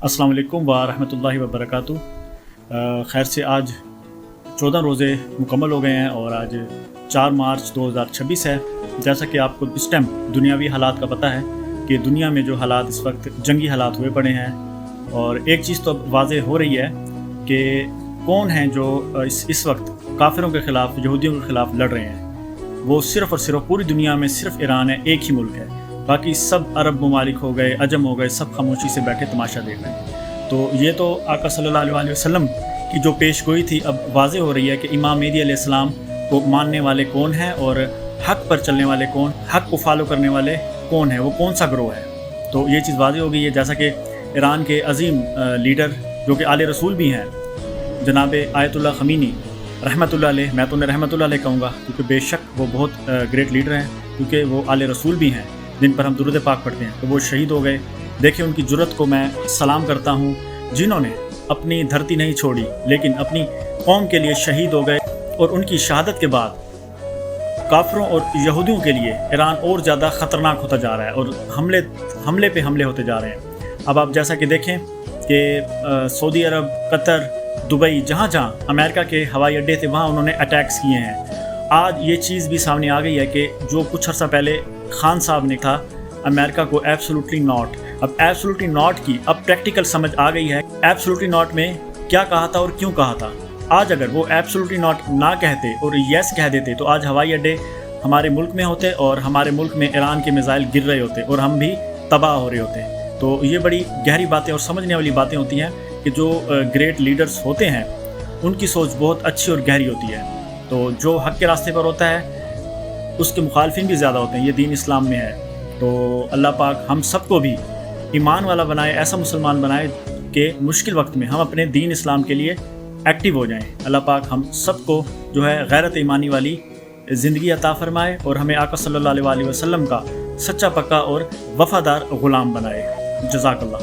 अस्सलाम वालेकुम व रहमतुल्लाहि व बरकातुहू। खैर से आज 14 रोज़े मुकम्मल हो गए हैं और आज 4 मार्च 2026 है। जैसा कि आपको इस टाइम दुनियावी हालात का पता है कि दुनिया में जो हालात इस वक्त जंगी हालात हुए पड़े हैं, और एक चीज़ तो अब वाज़ेह हो रही है कि कौन हैं जो इस वक्त काफिरों के ख़िलाफ़, यहूदियों के ख़िलाफ़ लड़ रहे हैं। वो सिर्फ़ और सिर्फ पूरी दुनिया में सिर्फ ईरान है, एक ही मुल्क है। बाकी सब अरब ममालिक हो गए, अजम हो गए, सब खामोशी से बैठे तमाशा देख रहे हैं। तो ये तो आका सल्लल्लाहु अलैहि वसल्लम की जो पेश गोई थी अब वाज़ेह हो रही है कि इमाम मेहदी अलैहिस्सलाम को मानने वाले कौन हैं और हक़ पर चलने वाले कौन, हक़ को फॉलो करने वाले कौन है, वो कौन सा ग्रोह है। तो ये चीज़ वाज़ेह हो गई है। जैसा कि ईरान के अजीम लीडर जो कि आले रसूल भी हैं, जनाब आयतुल्लाह ख़मीनी रहमतुल्लाह अलैह, मैं तो उन्हें रहमतुल्लाह अलैह कहूँगा क्योंकि बेशक वो बहुत ग्रेट लीडर हैं, क्योंकि वो आले रसूल भी हैं जिन पर हम दुरूद पाक पढ़ते हैं। तो वो शहीद हो गए। देखिए उनकी जुर्रत को मैं सलाम करता हूँ, जिन्होंने अपनी धरती नहीं छोड़ी लेकिन अपनी कौम के लिए शहीद हो गए। और उनकी शहादत के बाद काफिरों और यहूदियों के लिए ईरान और ज़्यादा ख़तरनाक होता जा रहा है और हमले पे हमले होते जा रहे हैं। अब आप जैसा कि देखें कि सऊदी अरब, कतर, दुबई, जहाँ जहाँ अमेरिका के हवाई अड्डे थे वहाँ उन्होंने अटैक्स किए हैं। आज ये चीज़ भी सामने आ गई है कि जो कुछ अर्सा पहले खान साहब ने कहा अमेरिका को एब्सोल्युटली नॉट, अब एब्सोल्युटली नॉट की अब प्रैक्टिकल समझ आ गई है। एब्सोल्युटली नॉट में क्या कहा था और क्यों कहा था। आज अगर वो एब्सोल्युटली नॉट ना कहते और येस कह देते तो आज हवाई अड्डे हमारे मुल्क में होते और हमारे मुल्क में ईरान के मिसाइल गिर रहे होते और हम भी तबाह हो रहे होते। तो ये बड़ी गहरी बातें और समझने वाली बातें होती हैं कि जो ग्रेट लीडर्स होते हैं उनकी सोच बहुत अच्छी और गहरी होती है। तो जो हक़ के रास्ते पर होता है उसके मुखालफिन भी ज़्यादा होते हैं, ये दीन इस्लाम में है। तो अल्लाह पाक हम सबको भी ईमान वाला बनाए, ऐसा मुसलमान बनाए कि मुश्किल वक्त में हम अपने दीन इस्लाम के लिए एक्टिव हो जाएं। अल्लाह पाक हम सबको जो है गैरत ईमानी वाली ज़िंदगी अता फ़रमाए और हमें आका सल्लल्लाहु अलैहि वसल्लम का सच्चा पक्का और वफ़ादार ग़ुलाम बनाए। जज़ाकल्लाह।